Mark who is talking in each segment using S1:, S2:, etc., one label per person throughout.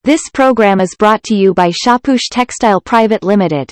S1: This program is brought to you by Shapush Textile Private Limited.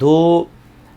S2: 2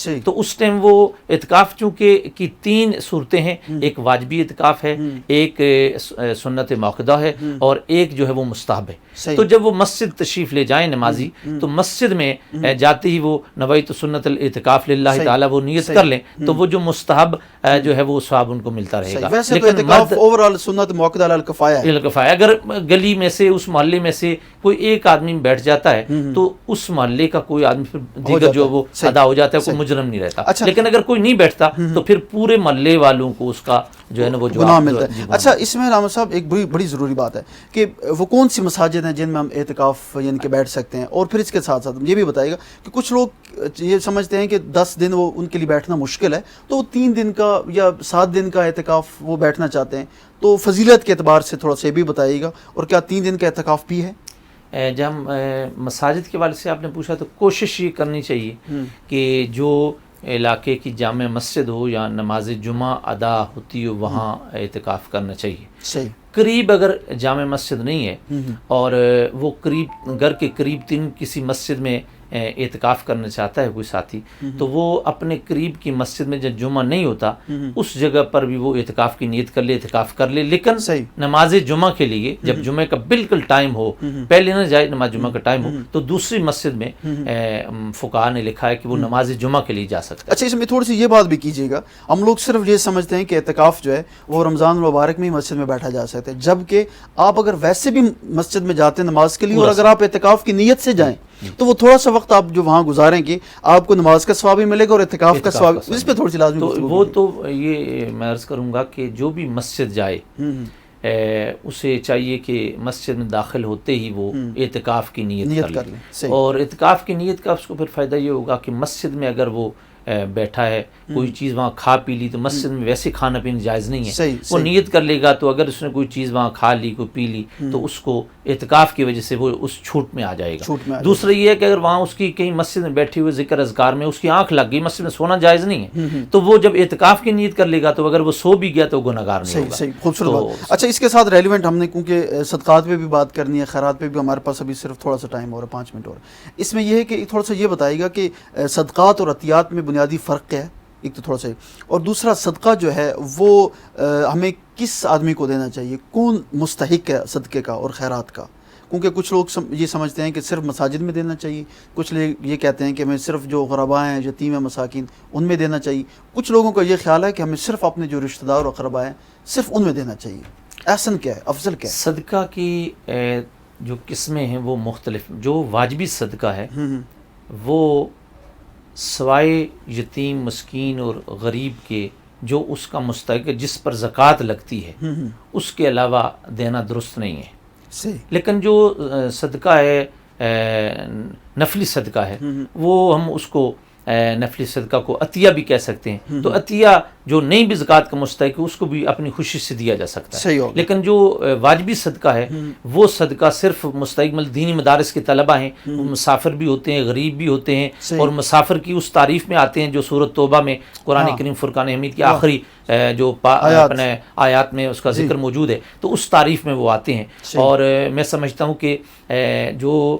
S3: صحیح.
S2: تو اس time وہ اعتکاف چونکہ کی 3 صورتیں ہیں، ایک واجبی اعتکاف ہے، ایک سنت موقدہ ہے، اور ایک جو ہے وہ مستحب ہے.
S3: صحیح.
S2: تو جب وہ مسجد تشریف لے جائیں نمازی، تو مسجد میں جاتے ہی وہ نویت سنت الاعتکاف للہ
S3: صحیح.
S2: تعالیٰ وہ نیت
S3: صحیح.
S2: کر لیں، تو وہ جو مستحب جو ہے وہ ثواب ان کو ملتا رہے
S3: صحیح.
S2: گا.
S3: ویسے تو
S2: لیکن
S3: اعتکاف اوورآل سنت موقدہ علی الکفایہ ہے.
S2: الکفایہ، اگر گلی میں سے اس محلے میں سے کوئی ایک آدمی بیٹھ جاتا ہے تو اس محلے کا کوئی آدمی پھر دیگر جو وہ ادا ہو جاتا ہے، کوئی مجرم نہیں رہتا.
S3: اچھا.
S2: لیکن اگر کوئی نہیں بیٹھتا تو پھر پورے محلے والوں کو اس کا جو ہے نا وہ
S3: گناہ ملتا ہے. اچھا، اس میں علامہ صاحب ایک بڑی ضروری بات ہے کہ وہ کون سی مساجد ہیں جن میں ہم اعتکاف یعنی کہ بیٹھ سکتے ہیں، اور پھر اس کے ساتھ ساتھ یہ بھی بتائیے گا کہ کچھ لوگ یہ سمجھتے ہیں کہ 10 دن وہ ان کے لیے بیٹھنا مشکل ہے، تو وہ 3 دن کا یا 7 دن کا اعتکاف وہ بیٹھنا چاہتے ہیں، تو فضیلت کے اعتبار سے تھوڑا سا یہ بھی بتائیے گا، اور کیا 3 دن کا اعتکاف بھی ہے؟
S2: جب ہم مساجد کے والے سے آپ نے پوچھا تو کوشش یہ کرنی چاہیے کہ جو علاقے کی جامع مسجد ہو یا نماز جمعہ ادا ہوتی ہو وہاں اعتکاف کرنا چاہیے.
S3: صحیح.
S2: قریب اگر جامع مسجد نہیں ہے اور وہ قریب گھر کے قریب 3 کسی مسجد میں اعتکاف کرنا چاہتا ہے کوئی ساتھی، تو وہ اپنے قریب کی مسجد میں جب جمعہ نہیں ہوتا اس جگہ پر بھی وہ اعتکاف کی نیت کر لے، اعتکاف کر لے. لیکن نماز جمعہ کے لیے جب جمعہ کا بالکل ٹائم ہو، پہلے نہ جائے، نماز جمعہ کا ٹائم ہو تو دوسری مسجد میں فقہاء نے لکھا ہے کہ وہ نماز جمعہ کے لیے جا سکتا ہے.
S3: اچھا، اس میں تھوڑی سی یہ بات بھی کیجیے گا، ہم لوگ صرف یہ سمجھتے ہیں کہ اعتکاف جو ہے وہ رمضان المبارک میں ہی مسجد میں بیٹھا جا سکتا ہے، جبکہ آپ اگر ویسے بھی مسجد میں جاتے ہیں نماز کے لیے اور اگر آپ اعتکاف کی نیت سے جائیں تو وہ تھوڑا سا وقت آپ جو وہاں گزاریں گے آپ کو نماز کا ثواب بھی ملے گا اور اعتکاف کا ثواب. اس پہ تھوڑی سی لازمی
S2: تو وہ تو یہ میں عرض کروں گا کہ جو بھی مسجد جائے اسے چاہیے کہ مسجد میں داخل ہوتے ہی وہ اعتکاف کی نیت کر لیں. اور اعتکاف کی نیت کا اس کو پھر فائدہ یہ ہوگا کہ مسجد میں اگر وہ بیٹھا ہے، کوئی چیز وہاں کھا پی لی، تو مسجد میں ویسے کھانا پینا جائز نہیں ہے. وہ نیت کر لے گا تو اگر اس نے کوئی چیز وہاں کھا لی، کوئی پی لی، تو اس کو اعتکاف کی وجہ سے وہ اس چھوٹ میں آ جائے گا. دوسرا یہ ہے کہ اگر وہاں اس کی کہیں مسجد میں بیٹھے ہوئے ذکر اذکار میں اس کی آنکھ لگ گئی، مسجد میں سونا جائز نہیں ہے، تو وہ جب اعتکاف کی نیت کر لے گا تو اگر وہ سو بھی گیا تو گناہ گار نہیں ہوگا.
S3: صحیح. خوبصورت بات. اچھا، اس کے ساتھ ریلیونٹ ہم نے کیونکہ صدقات پہ بھی بات کرنی ہے، خیرات پہ بھی ہمارے پاس ابھی صرف تھوڑا سا ٹائم اور 5 منٹ اور اس میں یہ ہے کہ تھوڑا سا یہ بتائیے گا کہ صدقات اور عطیات میں بنیادی فرق کیا ہے، ایک تو تھوڑا سا، اور دوسرا صدقہ جو ہے وہ ہمیں کس آدمی کو دینا چاہیے، کون مستحق ہے صدقے کا اور خیرات کا؟ کیونکہ کچھ لوگ یہ سمجھتے ہیں کہ صرف مساجد میں دینا چاہیے، کچھ لوگ یہ کہتے ہیں کہ ہمیں صرف جو غرباء ہیں، یتیم ہیں، مساکین، ان میں دینا چاہیے. کچھ لوگوں کا یہ خیال ہے کہ ہمیں صرف اپنے جو رشتہ دار اور اقرباء ہیں صرف ان میں دینا چاہیے. احسن کیا ہے، افضل کیا ہے؟
S2: صدقہ کی جو قسمیں ہیں وہ مختلف. جو واجبی صدقہ ہے وہ سوائے یتیم، مسکین اور غریب کے جو اس کا مستحق ہے، جس پر زکوٰۃ لگتی ہے، اس کے علاوہ دینا درست نہیں ہے. لیکن جو صدقہ ہے نفلی صدقہ ہے، وہ ہم اس کو نفلی صدقہ کو عطیہ بھی کہہ سکتے ہیں. تو عطیہ جو نہیں بھی زکوٰۃ کا مستحق ہے اس کو بھی اپنی خوشی سے دیا جا سکتا ہے. لیکن جو واجبی صدقہ ہے وہ صدقہ صرف مستحق دینی مدارس کے طلبہ ہیں، مسافر بھی ہوتے ہیں، غریب بھی ہوتے ہیں، اور مسافر کی اس تعریف میں آتے ہیں جو سورۃ توبہ میں قرآن کریم فرقان حمید کی آخری جو اپنے آیات میں اس کا ذکر موجود ہے، تو اس تعریف میں وہ آتے ہیں. اور میں سمجھتا ہوں کہ جو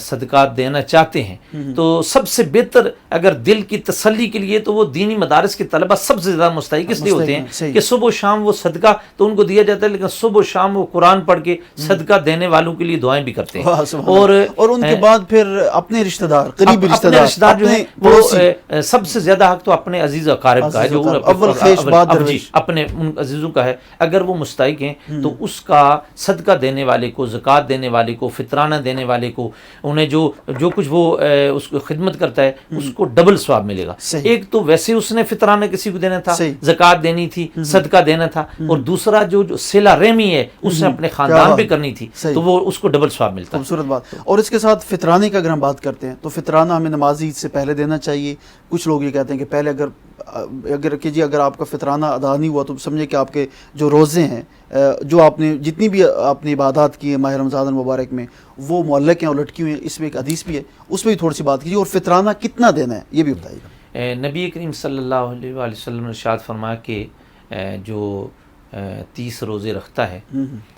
S2: صدقات دینا چاہتے ہیں تو سب سے بہتر اگر دل کی تسلی کے لیے تو وہ دینی مدارس کے طلبہ سب سے زیادہ مستحق اس لیے ہوتے ہیں کہ صبح و شام وہ صدقہ تو ان کو دیا جاتا ہے، لیکن صبح و شام وہ قرآن پڑھ کے صدقہ دینے والوں کے لیے دعائیں بھی کرتے ہیں.
S3: اور ان کے بعد پھر اپنے رشتہ دار، قریبی رشتہ دار جو ہیں وہ
S2: سب سے زیادہ حق تو اپنے عزیز اقارب کا ہے، جو اپنے ان عزیزوں کا ہے. اگر وہ مستحق ہیں تو اس کا صدقہ دینے والے کو، زکوٰۃ دینے والے کو، فطرانہ دینے والے کو، انہیں جو کچھ وہ اس کو خدمت کرتا ہے اس کو ڈبل ثواب ملے گا. ایک تو ویسے اس نے فطرانہ کسی کو دینا تھا، زکوٰۃ دینی تھی، صدقہ دینا تھا، اور دوسرا جو صلہ رحمی ہے اس نے اپنے خاندان پہ کرنی تھی، تو وہ اس کو ڈبل ثواب ملتا ہے.
S3: خوبصورت بات. اور اس کے ساتھ فطرانے کا اگر ہم بات کرتے ہیں تو فطرانہ ہمیں نماز عید سے پہلے دینا چاہیے. کچھ لوگ یہ کہتے ہیں کہ پہلے اگر آپ کا فطرانہ ادا نہیں ہوا تو سمجھے کہ آپ کے جو روزے ہیں، جو آپ نے جتنی بھی آپ نے عبادات کی ہیں ماہ رمضان المبارک میں، وہ معلق ہیں اور لٹکی ہوئی ہیں. اس میں ایک حدیث بھی ہے، اس میں بھی تھوڑی سی بات کیجیے. اور فطرانہ کتنا دینا ہے یہ بھی بتائیے گا.
S2: نبی کریم صلی اللہ علیہ وآلہ وسلم نے ارشاد فرمایا کہ جو 30 روزے رکھتا ہے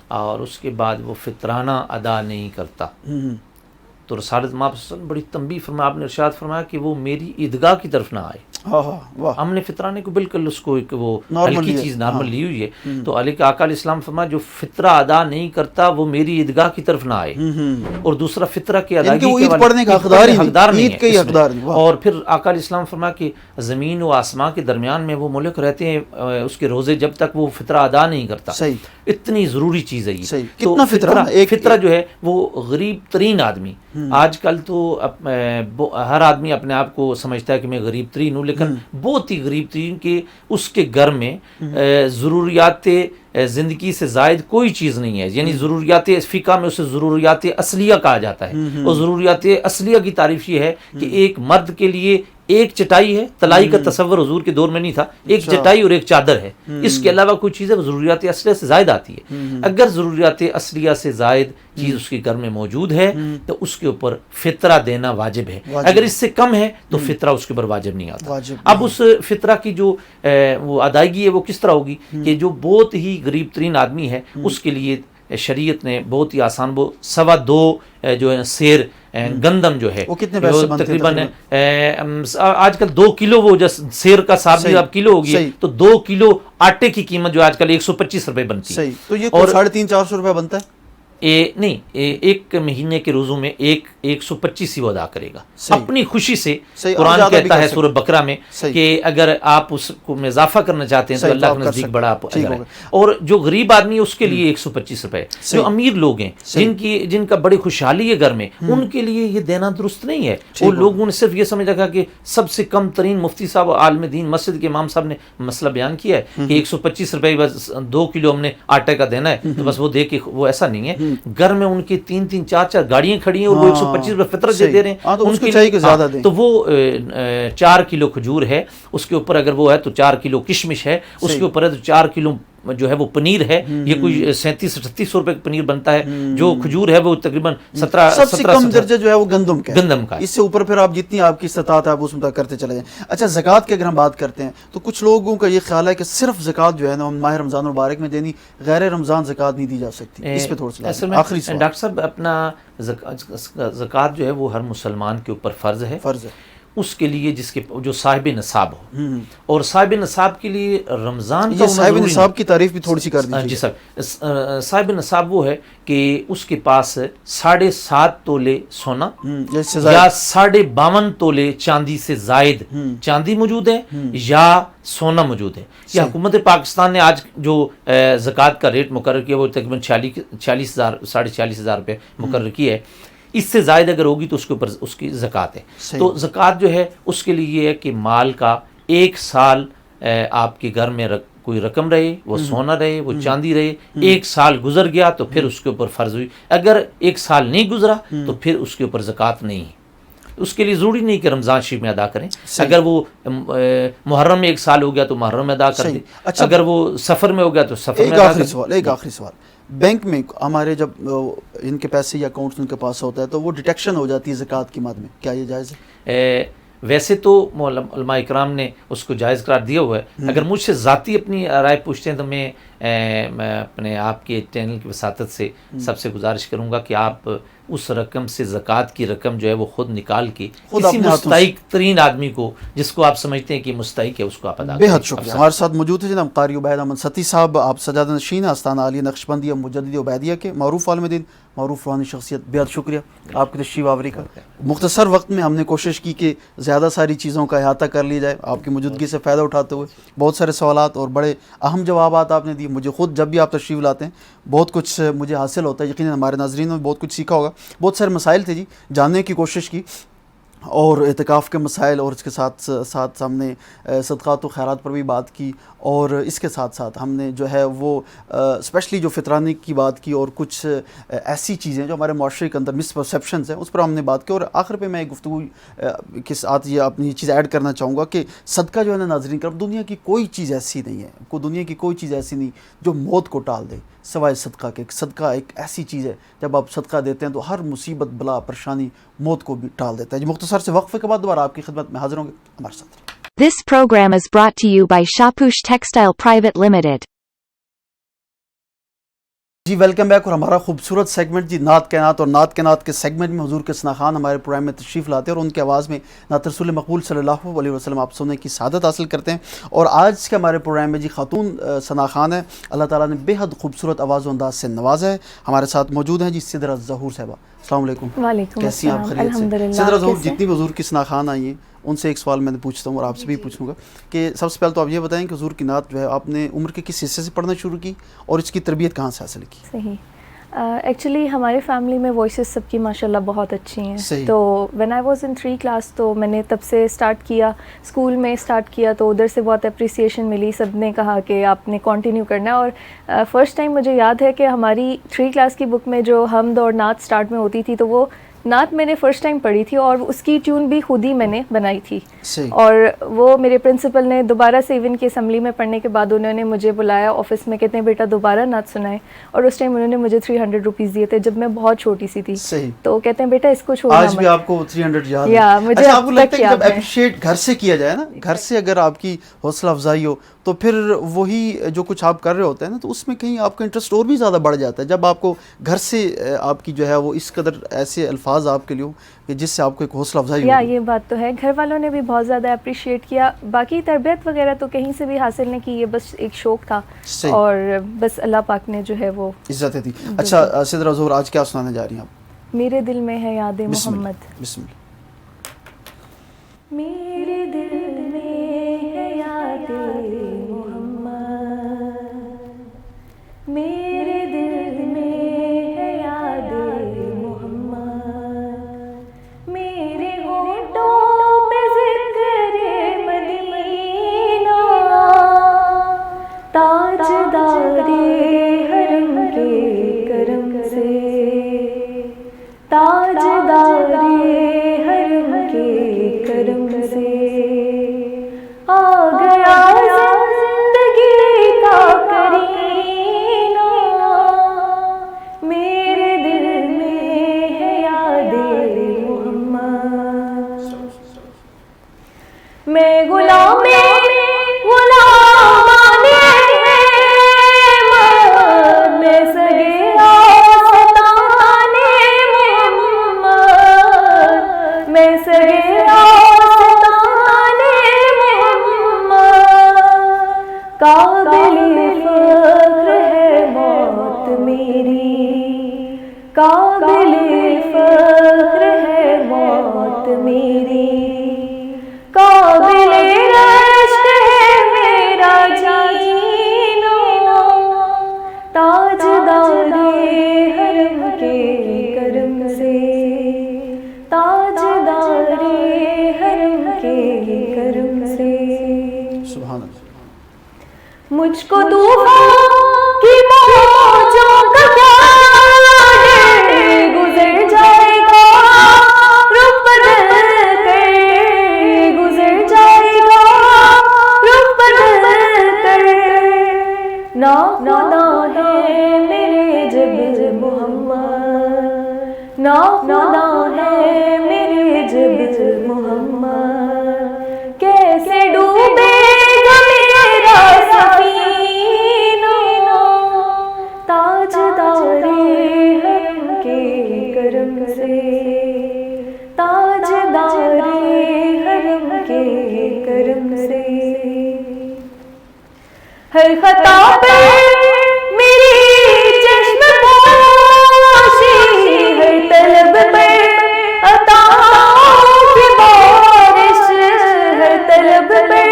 S2: اور اس کے بعد وہ فطرانہ ادا نہیں کرتا تو رسالت مآب صلی اللہ علیہ وسلم بڑی تنبیہ فرمایا، آپ نے ارشاد فرمایا کہ وہ میری عیدگاہ کی طرف نہ آئے.
S3: ہاں ہاں واہ،
S2: ہم نے فطرانے کو بالکل اس کو ایک وہ
S3: نارمل
S2: ہلکی
S3: لیا،
S2: چیز نارمل
S3: ہاں.
S2: لی ہوئی ہے. تو علیہ آقا علیہ السلام فرمایا جو فطرہ ادا نہیں کرتا وہ میری عیدگاہ کی طرف نہ آئے. اور دوسرا فطرہ کی ادائیگی
S3: وہ
S2: کے
S3: عید
S2: حوالے-
S3: پڑھنے کا
S2: عید
S3: حقدار ہی
S2: پڑھنے
S3: نہیں،
S2: حقدار نہیں
S3: عید
S2: ہے
S3: کے ہی
S2: اس میں.
S3: حقدار نہیں. واہ.
S2: اور پھر آقا علیہ السلام فرمایا کہ زمین و آسمان کے درمیان میں وہ ملک رہتے ہیں اس کے روزے جب تک وہ فطرہ ادا نہیں کرتا.
S3: صحیح.
S2: اتنی ضروری چیز ہے یہ.
S3: صحیح.
S2: تو
S3: کتنا فطرہ؟
S2: فطرہ جو ہے وہ غریب ترین آدمی، آج کل تو ہر آدمی اپنے آپ کو سمجھتا ہے کہ میں غریب ترین ہوں، لیکن بہت ہی غریب ترین کہ اس کے گھر میں ضروریات زندگی سے زائد کوئی چیز نہیں ہے. یعنی ضروریات فقہ میں اسے ضروریات اصلیہ کہا جاتا ہے. اور ضروریات اصلیہ کی تعریف یہ ہے کہ ایک مرد کے لیے ایک چٹائی ہے، تلائی کا تصور حضور کے دور میں نہیں تھا، ایک چٹائی اور ایک چادر ہے. اس کے علاوہ کوئی چیز ہے ضروریات اصلیہ سے زائد آتی ہے. اگر ضروریات اصلیہ سے زائد چیز اس کے گھر میں موجود ہے تو اس کے اوپر فطرہ دینا واجب ہے. اگر اس سے کم ہے تو فطرہ اس کے اوپر واجب نہیں آتا. اب اس فطرہ کی جو وہ ادائیگی ہے وہ کس طرح ہوگی کہ جو بہت ہی غریب ترین آدمی ہے اس کے لیے شریعت نے بہت ہی آسان، وہ 2.25 جو ہے سیر گندم جو ہے
S3: وہ کتنے پیسے بنتے ہیں
S2: تقریباً آج کل 2 کلو، وہ سیر کا صاحب بھی اب کلو ہوگی تو 2 کلو آٹے کی قیمت جو آج کل 125 روپے بنتی ہے.
S3: تو یہ 350-400 روپے بنتا ہے.
S2: نہیں، ایک مہینے کے روزوں میں 125 ہی وہ ادا کرے گا اپنی خوشی سے. قرآن کہتا ہے سورہ بقرہ میں کہ اگر آپ اس کو میں اضافہ کرنا چاہتے ہیں تو اللہ کے نزدیک بڑا اجر ہے. اور جو غریب آدمی ہے اس کے لیے 125 روپے. جو امیر لوگ ہیں جن کا بڑی خوشحالی ہے گھر میں، ان کے لیے یہ دینا درست نہیں ہے. وہ لوگوں نے صرف یہ سمجھ رکھا کہ سب سے کم ترین مفتی صاحب عالم دین مسجد کے امام صاحب نے مسئلہ بیان کیا ہے کہ 125 روپے بس 2 کلو ہم نے آٹے کا دینا ہے تو بس وہ دے کے، وہ ایسا نہیں ہے. گھر میں ان کی 3-3 4-4 گاڑیاں کھڑی ہیں اور وہ 125 روپے فطرہ دے رہے ہیں.
S3: تو اس کو چاہیے کہ زیادہ دیں.
S2: تو وہ 4 کلو کھجور ہے، اس کے اوپر اگر وہ ہے تو 4 کلو کشمش ہے، اس کے اوپر ہے تو 4 کلو جو ہے وہ پنیر ہے. یہ کوئی 3700-3800 روپے کا پنیر بنتا ہے. جو کھجور ہے وہ تقریباً 17
S3: سب سے کم درجہ جو ہے وہ گندم
S2: کا.
S3: اس سے اوپر پھر آپ جتنی آپ کی استطاعت ہے آپ اس میں کرتے چلے جائیں. اچھا، زکوٰۃ کی اگر ہم بات کرتے ہیں تو کچھ لوگوں کا یہ خیال ہے کہ صرف زکوٰۃ جو ہے نا ماہ رمضان المبارک میں دینی، غیر رمضان زکوٰۃ نہیں دی جا سکتی. اس پہ تھوڑا سا آخری سوال.
S2: ڈاکٹر صاحب، اپنا زکوٰۃ جو ہے وہ ہر مسلمان کے اوپر فرض ہے. اس کے لیے جس کے جو صاحب نصاب ہو، اور صاحب نصاب کے لیے رمضان کا
S3: صاحب نصاب کی تعریف بھی تھوڑی سی کر دیجیے.
S2: جی صاحب، صاحب نصاب وہ ہے کہ اس کے پاس 7.5 تولے سونا یا 52.5 تولے چاندی سے زائد چاندی موجود ہے یا سونا موجود ہے. یہ حکومت پاکستان نے آج جو زکوٰۃ کا ریٹ مقرر کیا وہ تقریباً 46,000 روپے مقرر کیا ہے. اس سے زائد اگر ہوگی تو اس کے اوپر اس کی زکوٰۃ ہے. تو زکوٰۃ جو ہے اس کے لیے یہ ہے کہ مال کا 1 سال آپ کے گھر میں کوئی رقم رہے، وہ سونا رہے، وہ چاندی رہے. 1 سال گزر گیا تو پھر اس کے اوپر فرض ہوئی. اگر 1 سال نہیں گزرا تو پھر اس کے اوپر زکوٰۃ نہیں ہے. اس کے لیے ضروری نہیں کہ رمضان شریف میں ادا کریں. اگر وہ محرم میں 1 سال ہو گیا تو محرم میں ادا کر دیں. اگر وہ سفر میں ہو گیا تو سفر میں ادا کریں.
S3: ایک آخری سوال. بینک میں ہمارے جب ان کے پیسے یا اکاؤنٹس ان کے پاس ہوتا ہے تو وہ ڈیٹیکشن ہو جاتی ہے زکوٰۃ کی مد میں، کیا یہ جائز ہے؟
S2: ویسے تو علماء اکرام نے اس کو جائز قرار دیا ہوا ہے. اگر مجھ سے ذاتی اپنی رائے پوچھتے ہیں تو میں اپنے آپ کے چینل کی وساطت سے سب سے گزارش کروں گا کہ آپ اس رقم سے زکوٰۃ کی رقم جو ہے وہ خود نکال کے کسی مستحق ترین آدمی کو، جس کو آپ سمجھتے ہیں کہ مستحق ہے، اس کو آپ ادا کریں.
S3: بے حد شکریہ. ہمارے ساتھ موجود ہیں جناب قاری عبید احمد ستی صاحب. آپ سجادہ نشین آستانہ عالیہ نقشبندیہ مجدد عبیدیہ کے معروف عالم دین، معروف روحانی شخصیت. بے حد شکریہ آپ کی تشریف آوری کا. مختصر وقت میں ہم نے کوشش کی کہ زیادہ ساری چیزوں کا احاطہ کر لی جائے آپ کی موجودگی سے فائدہ اٹھاتے ہوئے. بہت سارے سوالات اور بڑے اہم جوابات آپ نے دیے. مجھے خود جب بھی آپ تشریف لاتے ہیں بہت کچھ مجھے حاصل ہوتا ہے. یقیناً ہمارے ناظرین نے بہت کچھ سیکھا ہوگا. بہت سارے مسائل تھے جی، جاننے کی کوشش کی، اور اعتکاف کے مسائل، اور اس کے ساتھ ساتھ ہم نے صدقات و خیرات پر بھی بات کی، اور اس کے ساتھ ساتھ ہم نے جو ہے وہ اسپیشلی جو فطرانی کی بات کی، اور کچھ ایسی چیزیں جو ہمارے معاشرے کے اندر مس پرسیپشنز ہیں اس پر ہم نے بات کی. اور آخر پہ میں ایک گفتگو کے ساتھ یہ اپنی چیز ایڈ کرنا چاہوں گا کہ صدقہ جو ہے نا ناظرین کرم، دنیا کی کوئی چیز ایسی نہیں ہے، دنیا کی کوئی چیز ایسی نہیں جو موت کو ٹال دے سوائے صدقہ کے. صدقہ ایک ایسی چیز ہے جب آپ صدقہ دیتے ہیں تو ہر مصیبت، بلا، پریشانی، موت کو بھی ٹال دیتا ہے. مختصر سے وقفے کے بعد دوبارہ آپ کی خدمت میں حاضر ہوں گے. ہمارے ساتھ.
S1: This program is brought to you by Shapush Textile Private Limited.
S3: G welcome back. اور ہمارا خوبصورت سیگمنٹ جی نعت کائنات, اور نعت کائنات کے سیگمنٹ میں حضور کے ثنا خان ہمارے پروگرام میں تشریف لاتے ہیں اور ان کی آواز میں نعت رسول مقبول صلی اللہ علیہ وسلم آپ سننے کی سعادت حاصل کرتے ہیں. اور آج کے ہمارے پروگرام میں جی خاتون ثنا خان ہے, اللہ تعالیٰ نے بے حد خوبصورت آواز و انداز سے نوازا ہے. ہمارے ساتھ موجود ہیں جی سدرہ ظہور صاحبہ. السلام علیکم.
S4: وعلیکم
S3: کیسی ہیں آپ؟
S4: السلام.
S3: خیریت سے؟
S4: الحمدللہ.
S3: سدرہ ظہور,
S4: کیسے؟
S3: جتنی بھی حضور کی ثنا خان آئی ہیں ان سے ایک سوال میں نے پوچھتا ہوں اور آپ سے بھی پوچھوں گا کہ سب سے پہلے تو آپ یہ بتائیں کہ حضور کی نعت جو ہے آپ نے عمر کے کس حصے سے پڑھنا شروع کی اور اس کی تربیت کہاں سے حاصل کی؟
S4: صحیح. ایکچولی ہماری فیملی میں وائسز سب کی ماشاءاللہ بہت اچھی ہیں.
S3: صحیح.
S4: تو when I was in 3 class تو میں نے تب سے اسٹارٹ کیا, اسکول میں اسٹارٹ کیا, تو ادھر سے بہت اپریسیشن ملی. سب نے کہا کہ آپ نے کنٹینیو کرنا ہے. اور فرسٹ ٹائم مجھے یاد ہے کہ ہماری 3 کلاس کی بک میں جو حمد اور نعت اسٹارٹ میں ہوتی تھی تو وہ نعت میں نے فرسٹ ٹائم پڑھی تھی اور اس کی ٹیون بھی خود ہی میں نے بنائی تھی.
S3: صحیح.
S4: اور وہ میرے پرنسپل نے دوبارہ سے ایون کی اسمبلی میں پڑھنے کے بعد انہوں نے مجھے بلایا آفس میں, کہتے ہیں بیٹا دوبارہ نعت سنائے. اور اس ٹائم انہوں نے مجھے 300 روپیز دیے تھے جب میں بہت چھوٹی سی تھی.
S3: صحیح.
S4: تو کہتے ہیں بیٹا اس کو چھوڑنا
S3: آج بھی
S4: مت.
S3: آپ کو 300 یاد ہے؟
S4: یا مجھے
S3: اچھا, آپ کو
S4: اب
S3: لگتا
S4: تک
S3: ہے کہ جب
S4: یاد ہے.
S3: اپریشیٹ گھر سے کیا جائے نا, گھر سے اگر آپ کی حوصلہ افزائی ہو تو پھر وہی جو کچھ آپ کر رہے ہوتے ہیں نا تو اس میں کہیں آپ کا انٹرسٹ اور بھی زیادہ بڑھ جاتا ہے جب آپ کو گھر سے آپ کی جو ہے وہ اس قدر ایسے الفاظ آپ کے لیے ہو کہ جس سے آپ کو ایک حوصلہ افزائی
S4: یا
S3: ہوگی.
S4: یہ بات تو ہے, گھر والوں نے بھی بہت زیادہ اپریشیٹ کیا. باقی تربیت وغیرہ تو کہیں سے بھی حاصل نہیں کی, یہ بس ایک شوق تھا.
S3: صحیح.
S4: اور بس اللہ پاک نے جو ہے وہ
S3: عزت دی. اچھا سدرہ ظہور, آج کیا سنانے جا رہی ہیں آپ؟
S4: میرے دل میں ہے یاد
S3: بسم اللہ.
S4: محمد.
S3: بسم اللہ.
S4: میرے دل میں ہے یاد محمد, میرے دل میں ہے یاد محمد, میرے ہونٹوں پہ ذکر مدینہ, تاجدار حرم کے کرم سے, تاجدار حرم کے کرم سے آ گیا زندگی کا کرینہ, میرے دل میں ہے یاد محمد. میں غلام میں سگے آستانے محمد, میں سگے آستانے محمد, قابل فخر ہے موت میری, قابل فخر ہے موت میری, قابل رشک ہے میرا جینا, تاجدار حرم کے کرم سے, تاجدار حرم کے کرم سے.
S3: سبحان اللہ.
S4: مجھ کو طوفان کی موجوں کا کیا ڈر, گزر جائے گا رخ بدل کر, گزر جائے گا رخ بدل کر, ناخدا ہے میرے جب محمد, ناخدا ہے میرے جب محمد, کیسے ڈوبے گا میرا سفینہ, تاجدار حرم کے کرم سے, تاجدار حرم کے کرم سے. ہر خطا پہ میری چشم پوشی, ہر طلب پہ عطاؤں کی بارش, ہر طلب پہ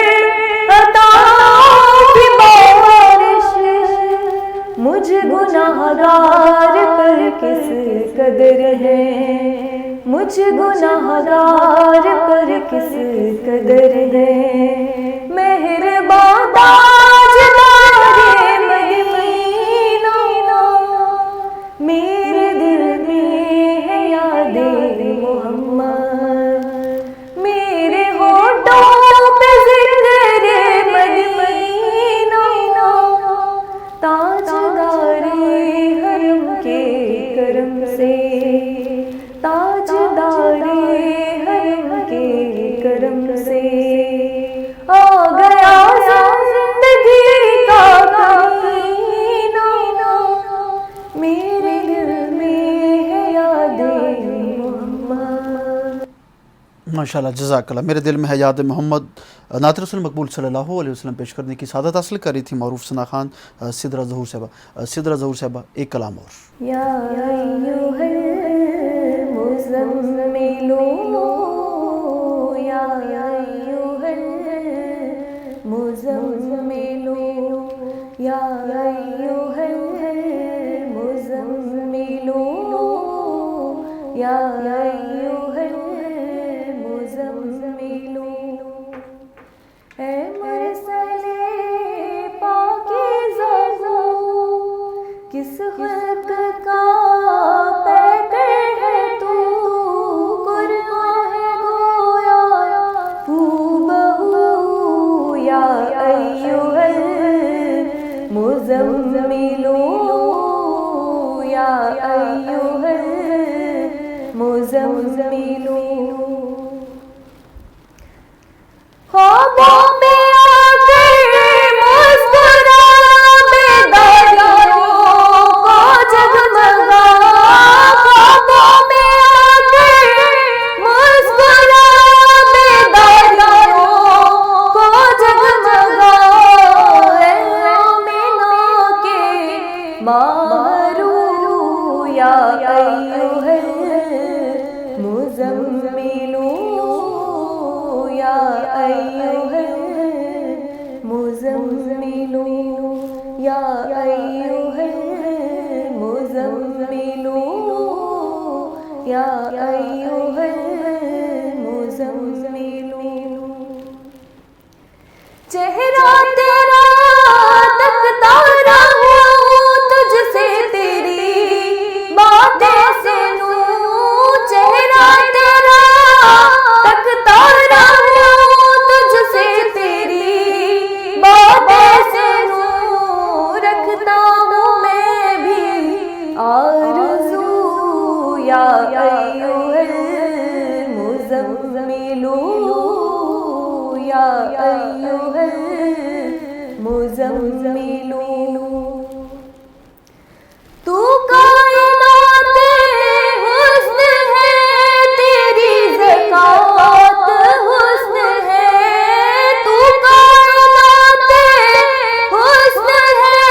S4: عطاؤں کی بارش, مجھ گناہگار پر کس قدر ہے, مجھ گناہگار پر کس قدر ہے, مہربان تاجدار مدینہ, میرے دل میں ہے یاد محمد, میرے ہونٹوں پہ ذکر مدینہ, تاجدار حرم کے کرم سے, تاجدار حرم کے کرم سے.
S3: ماشاءاللہ جزاک اللہ. میرے دل میں ہے یاد محمد نعت رسول مقبول صلی اللہ علیہ وسلم پیش کرنے کی سعادت حاصل کر رہی تھی معروف ثنا خان سدرہ ظہور صاحبہ. سدرہ ظہور صاحبہ ایک کلام اور.
S4: یا ایھا المزمل یا ایھا المزمل یا ایھا المزمل یا ایھا المزمل اے مرسل پاکیزہ کس خلق کا پیکر ہے تو قرآن ہے گویا ہو بہو یا ایھا المزمل یا ایھا المزمل خوابوں میں آکر مسکرا بیداریوں کو جگمگا خوابوں میں آکر مسکرا بیداریوں کو جگمگا اے آمینہ کے مارو یا ایھا المزمل یا ایھا المزمل یا ایھا المزمل یا ایھا المزمل چہرہ تیرا تکتا رہوں تجھ سے تیری باتیں سے نوں چہرہ تیرا تکتا رہوں تجھ سے تیری باتیں سے نوں رکھتا ہوں میں بھی آرزو یا ایھا المزمل یا ایھا المزمل تو کائنات حسن ہے تیری زکات حسن ہے تو کائنات حسن ہے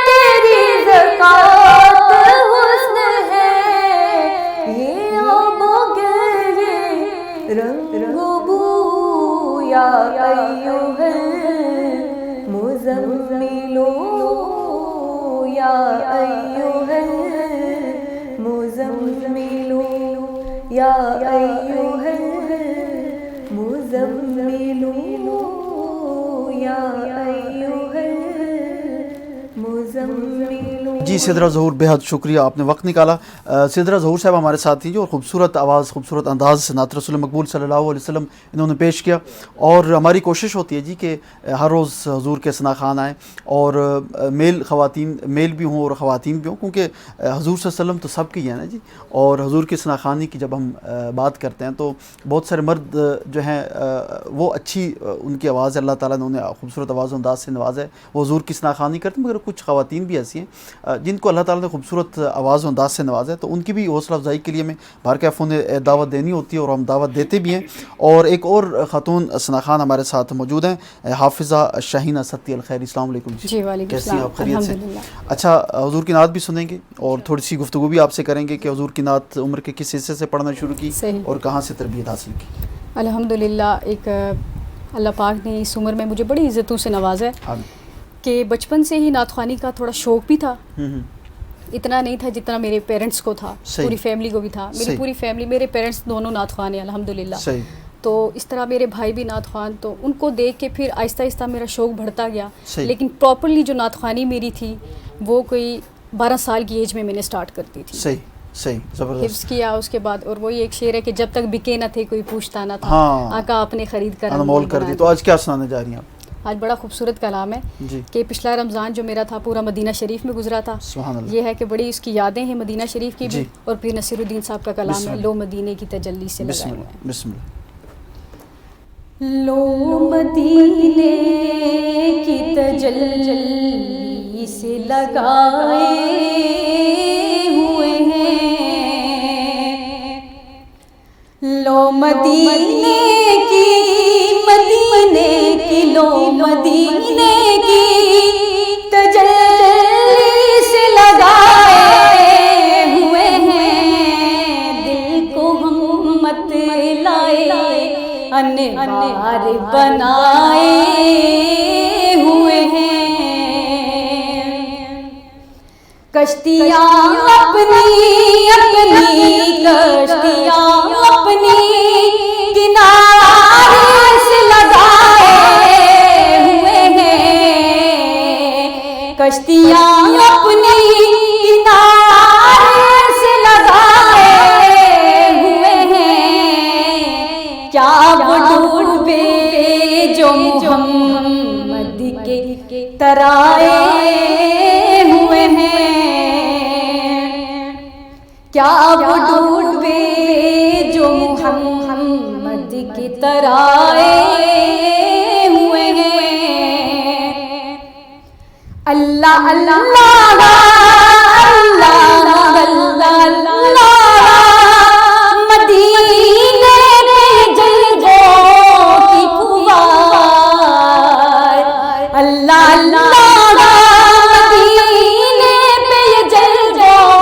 S4: تیری زکات حسن ہے یہ آب و گل یہ رنگ و بو یا ایھا المزمل یا ایھا المزمل یا ایھا المزمل یا ایھا المزمل.
S3: جی سدرہ ظہور بہت شکریہ آپ نے وقت نکالا. سدرہ ظہور صاحب ہمارے ساتھ تھی جو اور خوبصورت آواز خوبصورت انداز سے نعت رسول مقبول صلی اللہ علیہ وسلم انہوں نے پیش کیا. اور ہماری کوشش ہوتی ہے جی کہ ہر روز حضور کے ثنا خان آئیں اور میل خواتین میل بھی ہوں اور خواتین بھی ہوں کیونکہ حضور صلی اللہ علیہ وسلم تو سب کی ہے نا جی. اور حضور کی ثنا خوانی کی جب ہم بات کرتے ہیں تو بہت سارے مرد جو ہیں وہ اچھی ان کی آواز ہے اللہ تعالیٰ نے انہیں خوبصورت آواز و انداز سے نوازا ہے وہ حضور کی ثنا خوانی کرتے ہیں. مگر کچھ خواتین بھی ایسی ہیں جن کو اللہ تعالیٰ نے خوبصورت آواز و انداز سے نوازا ہے تو ان کی بھی حوصلہ افزائی کے لیے ہمیں بار کیفوں نے دعوت دینی ہوتی ہے اور ہم دعوت دیتے بھی ہیں. اور ایک اور خاتون ثنا خان ہمارے ساتھ موجود ہیں حافظہ شاہینہ ستی الخیر. السلام علیکم
S5: جی. وعلیکم
S3: کیسی ہیں
S5: السلام.
S3: آپ خیریت سے؟
S5: الحمدللہ.
S3: اچھا حضور کی نعت بھی سنیں گے اور تھوڑی سی گفتگو بھی آپ سے کریں گے کہ حضور کی نعت عمر کے کس حصے سے پڑھنا شروع کی
S5: صحیح.
S3: اور کہاں سے تربیت حاصل کی؟
S5: الحمدللہ ایک اللہ پاک نے اس عمر میں مجھے بڑی عزتوں سے نوازا ہے کہ بچپن سے ہی نعت خوانی کا تھوڑا شوق بھی تھا. اتنا نہیں تھا جتنا میرے پیرنٹس کو تھا, پوری فیملی کو بھی تھا. میری پوری فیملی, میرے پیرنٹس دونوں نعت خوان ہیں الحمدللہ. تو اس طرح میرے بھائی بھی نعت خوان, تو ان کو دیکھ کے پھر آہستہ آہستہ میرا شوق بڑھتا گیا. لیکن پراپرلی جو نعت خوانی میری تھی وہ کوئی 12 سال کی ایج میں نے اسٹارٹ کرتی تھی.
S3: صحیح
S5: حفظ کیا اس کے بعد. اور وہی ایک شعر ہے کہ جب تک بکے نہ تھے کوئی پوچھتا نہ تھا, آقا آپ نے خرید کر
S3: انمول کر دی. تو آج کیا سنانے جا رہی ہیں آپ؟
S5: آج بڑا خوبصورت کلام ہے کہ پچھلا رمضان جو میرا تھا پورا مدینہ شریف میں گزرا تھا. یہ ہے کہ بڑی اس کی یادیں ہیں مدینہ شریف کی بھی, اور پھر نصیر الدین صاحب کا کلام ہے لو مدینے کی تجلی سے لگائے ہوئے ہیں.
S3: بسم اللہ.
S5: لو مدینے کی تجلی سے لگائے ہوئے ہیں, لو مدینے کی لو مدینے کی تجلی سے لگائے ہوئے ہیں، دل کو ہم مت لائے انوار بنائے ہوئے ہیں، کشتیاں اپنی کشتیاں اپنی کنارے سے لگائے ہوئے ہیں، کشتیاں اپنی کنارے سے لگائے ہوئے ہیں، کیا وہ ڈوبے جو محمد کے ترائے ہوئے ہیں، کیا وہ ڈوبے جو محمد کی ترائے ہوئے ہیں، اللہ اللہ اللہ اللہ مدینے میں جلووں کی پھوار، اللہ اللہ مدینے پہ جلووں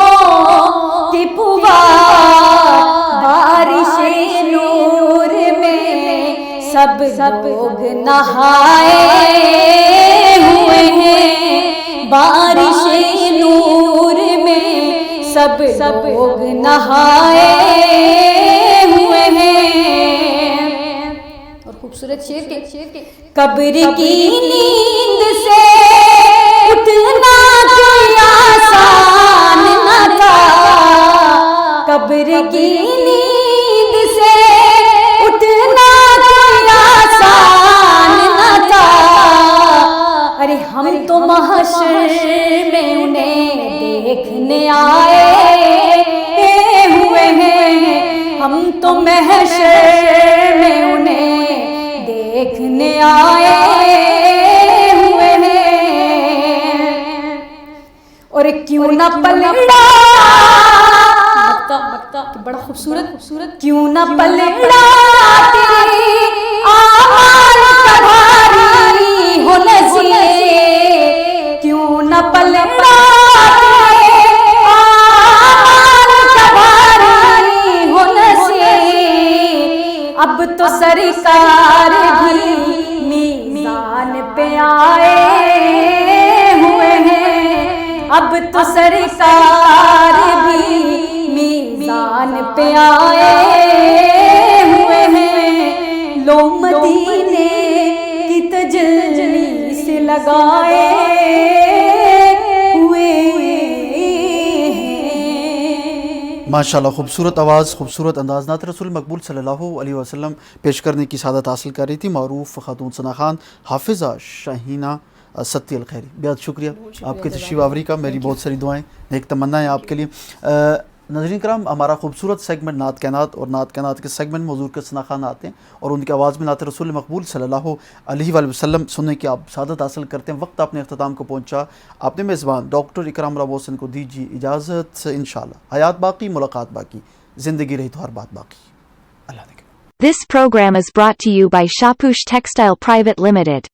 S5: کی پھوار، بارش نور میں سب لوگ نہائے ہوئے ہیں، بارش نور میں سب لوگ نہائے ہوئے ہیں، اور خوبصورت شعر کے قبر کی نیند سے اٹھنا کوئی آسان نہ تھا، قبر کی نیند سے اٹھنا کوئی آسان نہ تھا، ارے ہم تو محشر میں انہیں دیکھنے آئے ہوئے ہیں، ہم تو محشر میں انہیں دیکھنے آئے ہوئے ہیں، اور کیوں نہ پلڑا بڑا خوبصورت کیوں نہ پلڑا تیرے آمال کا بھاری ہو نظیر، کیوں نہ پلڑا تیرے آمال کا بھاری ہو نظیر، اب تو سرکار بھی میزان پہ آئے ہوئے ہیں، اب تو سرکار بھی میزان پہ آئے ہوئے ہیں، لو مدینے کی تجلی سے لگائے ہوئے ہیں۔
S3: ماشاءاللہ، خوبصورت آواز، خوبصورت انداز، نعت رسول مقبول صلی اللہ علیہ وسلم پیش کرنے کی سعادت حاصل کر رہی تھی معروف خاتون ثنا خان حافظہ شاہینہ ستی الخیری۔ بہت شکریہ آپ کی تشریف آوری کا، میری بہت ساری دعائیں نیک تمنائیں آپ کے لیے۔ ناظرین کرام، ہمارا خوبصورت سیگمنٹ نعت کائنات، اور نعت کائنات کے سیگمنٹ میں حضور کے ثنا خان آتے ہیں اور ان کی آواز میں نعت رسول مقبول صلی اللہ علیہ وآلہ وسلم سننے کی آپ سعادت حاصل کرتے ہیں۔ وقت اپنے اختتام کو پہنچا، آپ نے میزبان ڈاکٹر اکرام راہ محسن کو دیجیے اجازت، انشاءاللہ حیات باقی، ملاقات باقی، زندگی رہی تو ہر بات باقی۔ اللہ نگہبان۔
S1: This program is brought to you by Shapush Textile Private Limited.